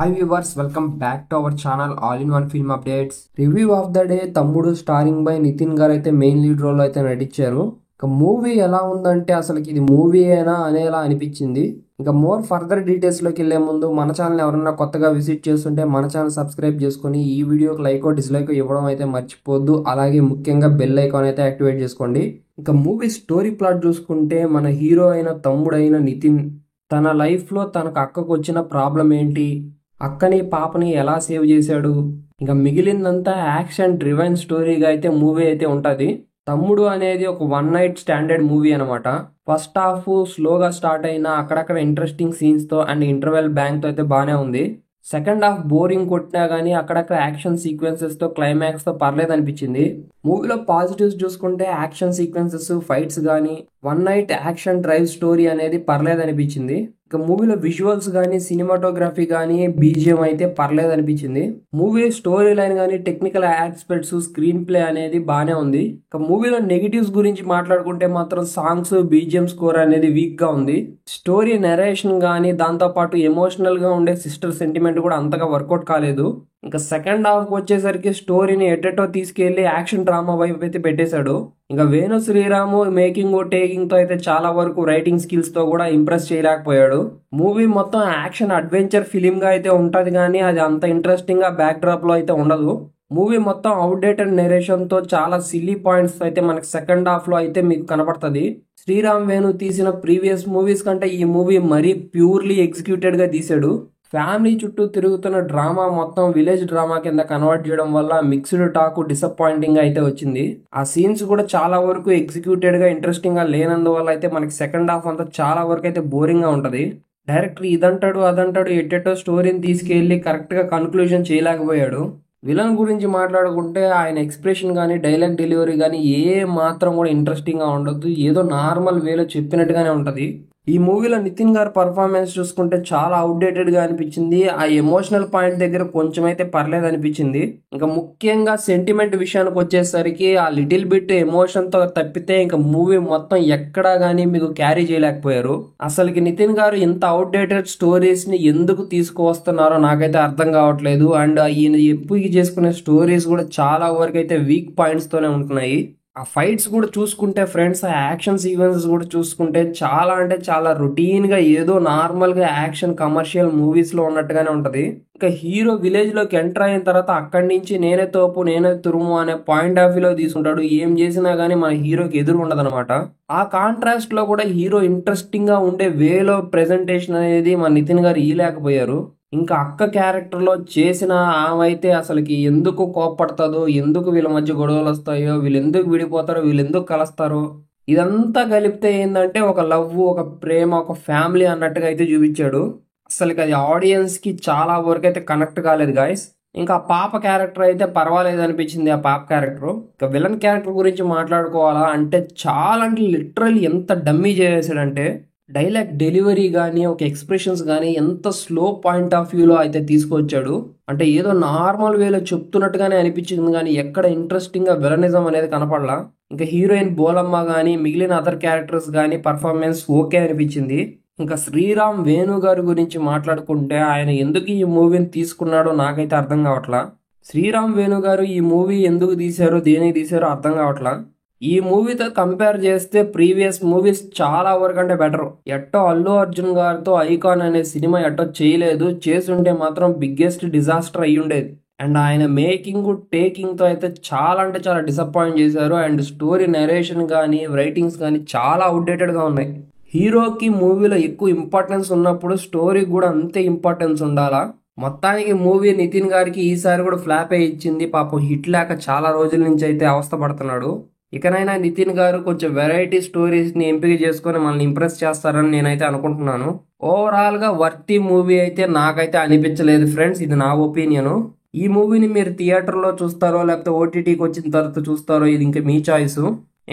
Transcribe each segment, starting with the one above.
Hi viewers, welcome back to our channel All in One Film Updates. Review of the day తమ్ముడు starring by Nitin గారు అయితే main lead role అయితే నటించారు. ఇక movie ఎలా ఉందంటే అసలుకి ఇది మూవీ అయినా అనేలా అనిపించింది. ఇంకా మోర్ ఫర్దర్ డీటెయిల్స్ లోకి వెళ్లే ముందు మన ఛానల్ ఎవరైనా కొత్తగా విజిట్ చేస్తుంటే మన ఛానల్ సబ్స్క్రైబ్ చేసుకొని ఈ వీడియోకి లైక్ డిస్లైక్ ఇవ్వడం అయితే మర్చిపోద్దు. అలాగే ముఖ్యంగా బెల్ ఐకాన్ అయితే యాక్టివేట్ చేసుకోండి. ఇక మూవీ స్టోరీ ప్లాట్ చూసుకుంటే మన హీరో అయిన తమ్ముడైన నితిన్ తన లైఫ్లో తనకు అక్కకు వచ్చిన ప్రాబ్లం ఏంటి, అక్కని పాపని ఎలా సేవ్ చేశాడు, ఇంకా మిగిలిందంతా యాక్షన్ డ్రివెన్ స్టోరీగా అయితే మూవీ అయితే ఉంటుంది. తమ్ముడు అనేది ఒక వన్ నైట్ స్టాండర్డ్ మూవీ అనమాట. ఫస్ట్ హాఫ్ స్లోగా స్టార్ట్ అయినా అక్కడక్కడ ఇంట్రెస్టింగ్ సీన్స్తో అండ్ ఇంటర్వెల్ బ్యాంక్తో అయితే బాగానే ఉంది. సెకండ్ హాఫ్ బోరింగ్ కొట్టినా కానీ అక్కడక్కడ యాక్షన్ సీక్వెన్సెస్తో క్లైమాక్స్తో పర్లేదు అనిపించింది. మూవీలో పాజిటివ్స్ చూసుకుంటే యాక్షన్ సీక్వెన్సెస్, ఫైట్స్ కానీ one night action drive story అనేది పర్లేదు అనిపించింది. ఇక మూవీలో విజువల్స్ కానీ సినిమాటోగ్రఫీ కానీ బీజిఎం అయితే పర్లేదు అనిపించింది. మూవీ స్టోరీ లైన్ కానీ టెక్నికల్ ఆస్పెక్ట్స్, స్క్రీన్ ప్లే అనేది బాగానే ఉంది. ఇక మూవీలో నెగిటివ్స్ గురించి మాట్లాడుకుంటే మాత్రం సాంగ్స్, బీజిఎం స్కోర్ అనేది వీక్ గా ఉంది. స్టోరీ నెరేషన్ కానీ దాంతో పాటు ఎమోషనల్ గా ఉండే సిస్టర్ సెంటిమెంట్ కూడా అంతగా వర్కౌట్ కాలేదు. ఇంకా సెకండ్ హాఫ్ వచ్చేసరికి స్టోరీని ఎటెటో తీసుకెళ్లి యాక్షన్ డ్రామా వైపు అయితే పెట్టేశాడు. ఇంకా వేణు శ్రీరాము మేకింగ్ టేకింగ్ తో అయితే చాలా వరకు రైటింగ్ స్కిల్స్ తో కూడా ఇంప్రెస్ చేయలేకపోయాడు. మూవీ మొత్తం యాక్షన్ అడ్వెంచర్ ఫిలిం గా అయితే ఉంటది కానీ అది అంత ఇంట్రెస్టింగ్ గా బ్యాక్ డ్రాప్ లో అయితే ఉండదు. మూవీ మొత్తం అవుట్డేటెడ్ నెరేషన్ తో చాలా సిల్లీ పాయింట్స్ అయితే మనకి సెకండ్ హాఫ్ లో అయితే మీకు కనపడుతుంది. శ్రీరామ్ వేణు తీసిన ప్రీవియస్ మూవీస్ కంటే ఈ మూవీ మరీ ప్యూర్లీ ఎగ్జిక్యూటెడ్ గా తీశాడు. ఫ్యామిలీ చుట్టూ తిరుగుతున్న డ్రామా మొత్తం విలేజ్ డ్రామా కింద కన్వర్ట్ చేయడం వల్ల మిక్స్డ్ టాక్ డిసప్పాయింటింగ్ అయితే వచ్చింది. ఆ సీన్స్ కూడా చాలా వరకు ఎగ్జిక్యూటెడ్ గా ఇంట్రెస్టింగ్ గా లేనందువల్ల అయితే మనకి సెకండ్ హాఫ్ అంతా చాలా వరకు అయితే బోరింగ్ గా ఉంటది. డైరెక్టర్ ఇదంటాడు అదంటాడు ఎట్టెటో స్టోరీని తీసుకెళ్లి కరెక్ట్ గా కన్క్లూజన్ చేయలేకపోయాడు. విలన్ గురించి మాట్లాడుకుంటే ఆయన ఎక్స్ప్రెషన్ కానీ డైలాగ్ డెలివరీ కానీ ఏ మాత్రం కూడా ఇంట్రెస్టింగ్ గా ఉండదు. ఏదో నార్మల్ వేలో చెప్పినట్టుగానే ఉంటది. ఈ మూవీలో నితిన్ గారి పర్ఫార్మెన్స్ చూసుకుంటే చాలా అవుట్డేటెడ్ గా అనిపించింది. ఆ ఎమోషనల్ పాయింట్ దగ్గర కొంచెం అయితే పర్లేదు అనిపించింది. ఇంకా ముఖ్యంగా సెంటిమెంట్ విషయానికి వచ్చేసరికి ఆ లిటిల్ బిట్ ఎమోషన్ తో తప్పితే ఇంకా మూవీ మొత్తం ఎక్కడా గానీ మీకు క్యారీ చేయలేకపోయారు. అసలుకి నితిన్ గారు ఇంత అవుట్డేటెడ్ స్టోరీస్ ని ఎందుకు తీసుకువస్తున్నారో నాకైతే అర్థం కావట్లేదు. అండ్ ఈయన ఎప్పుడు చేసుకునే స్టోరీస్ కూడా చాలా వరకు అయితే వీక్ పాయింట్స్ తోనే ఉంటున్నాయి. ఆ ఫైట్స్ కూడా చూసుకుంటే ఫ్రెండ్స్, ఆ యాక్షన్ సీక్వెన్సెస్ కూడా చూసుకుంటే చాలా అంటే చాలా రొటీన్ గా ఏదో నార్మల్ గా యాక్షన్ కమర్షియల్ మూవీస్ లో ఉన్నట్టుగానే ఉంటది. ఇంకా హీరో విలేజ్ లోకి ఎంటర్ అయిన తర్వాత అక్కడి నుంచి నేనే తోపు నేనే తురుము అనే పాయింట్ ఆఫ్ వ్యూ లో తీసుకుంటాడు. ఏం చేసినా గానీ మన హీరోకి ఎదురు ఉండదు అనమాట. ఆ కాంట్రాస్ట్ లో కూడా హీరో ఇంట్రెస్టింగ్ గా ఉండే వేలో ప్రెజెంటేషన్ అనేది మన నితిన్ గారు ఇయ్యలేకపోయారు. ఇంకా అక్క క్యారెక్టర్లో చేసిన ఆమె అయితే అసలుకి ఎందుకు కోప్పడుతుందో, ఎందుకు వీళ్ళ మధ్య గొడవలు వస్తాయో, వీళ్ళు ఎందుకు విడిపోతారో, వీళ్ళు ఎందుకు కలుస్తారో, ఇదంతా కలిపితే ఏంటంటే ఒక లవ్, ఒక ప్రేమ, ఒక ఫ్యామిలీ అన్నట్టుగా అయితే చూపించాడు. అసలుకి అది ఆడియన్స్ కి చాలా వరకు అయితే కనెక్ట్ కాలేదు గాయస్. ఇంకా ఆ పాప క్యారెక్టర్ అయితే పర్వాలేదు అనిపించింది. ఆ పాప క్యారెక్టర్. ఇంకా విలన్ క్యారెక్టర్ గురించి మాట్లాడుకోవాలా అంటే చాలా అంటే లిటరల్లీ ఎంత డమ్మీ చేసాడంటే డైలాగ్ డెలివరీ కానీ ఒక ఎక్స్ప్రెషన్స్ కానీ ఎంత స్లో పాయింట్ ఆఫ్ వ్యూలో అయితే తీసుకొచ్చాడు. అంటే ఏదో నార్మల్ వేలో చెప్తున్నట్టుగానే అనిపించింది కానీ ఎక్కడ ఇంట్రెస్టింగ్ గా విలనిజం అనేది కనపడలా. ఇంకా హీరోయిన్ బోలమ్మ కానీ మిగిలిన అదర్ క్యారెక్టర్స్ కానీ పర్ఫార్మెన్స్ ఓకే అనిపించింది. ఇంకా శ్రీరామ్ వేణు గారి గురించి మాట్లాడుకుంటే ఆయన ఎందుకు ఈ మూవీని తీసుకున్నాడో నాకైతే అర్థం కావట్లా. శ్రీరామ్ వేణు గారు ఈ మూవీ ఎందుకు తీశారో దేనికి తీశారో అర్థం కావట్లా. ఈ మూవీతో కంపేర్ చేస్తే ప్రీవియస్ మూవీస్ చాలా వరకు అంటే బెటర్. ఎట్టో అల్లు అర్జున్ గారితో ఐకాన్ అనే సినిమా ఎట్టో చేయలేదు, చేసుంటే మాత్రం బిగ్గెస్ట్ డిజాస్టర్ అయ్యి ఉండేది. అండ్ ఆయన మేకింగ్ టేకింగ్ తో అయితే చాలా అంటే చాలా డిసప్పాయింట్ చేశారు. అండ్ స్టోరీ నరేషన్ కానీ రైటింగ్స్ కానీ చాలా అవుట్డేటెడ్ గా ఉన్నాయి. హీరోకి మూవీలో ఎక్కువ ఇంపార్టెన్స్ ఉన్నప్పుడు స్టోరీకి కూడా అంతే ఇంపార్టెన్స్ ఉండాలా. మొత్తానికి మూవీ నితిన్ గారికి ఈసారి కూడా ఫ్లాప్ అయి ఇచ్చింది. పాపం హిట్ లేక చాలా రోజుల నుంచి అయితే అవస్థ పడుతున్నాడు. ఇకనైనా నితిన్ గారు కొంచెం వెరైటీ స్టోరీస్ ని ఎంపిక చేసుకొని మనల్ని ఇంప్రెస్ చేస్తారని నేనైతే అనుకుంటున్నాను. ఓవరాల్ గా వర్తీ మూవీ అయితే నాకైతే అనిపించలేదు ఫ్రెండ్స్, ఇది నా ఒపీనియన్. ఈ మూవీని మీరు థియేటర్లో చూస్తారో లేకపోతే ఓటీటీకి వచ్చిన తర్వాత చూస్తారో ఇది ఇంకా మీ చాయిస్.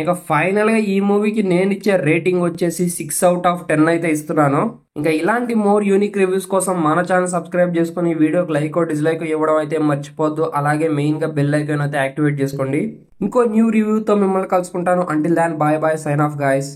ఇంకా ఫైనల్ గా ఈ మూవీకి నేను ఇచ్చే రేటింగ్ వచ్చేసి 6/10 అయితే ఇస్తున్నాను. ఇంకా ఇలాంటి మోర్ యూనిక్ రివ్యూస్ కోసం మన ఛానల్ సబ్స్క్రైబ్ చేసుకుని వీడియోకి లైక్ డిస్లైక్ ఇవ్వడం అయితే మర్చిపోద్దు. అలాగే మెయిన్ గా బెల్ ఐకాన్ అయితే యాక్టివేట్ చేసుకోండి. ఇంకో న్యూ రివ్యూతో మిమ్మల్ని కలుసుకుంటాను. Until then bye bye, sign off guys.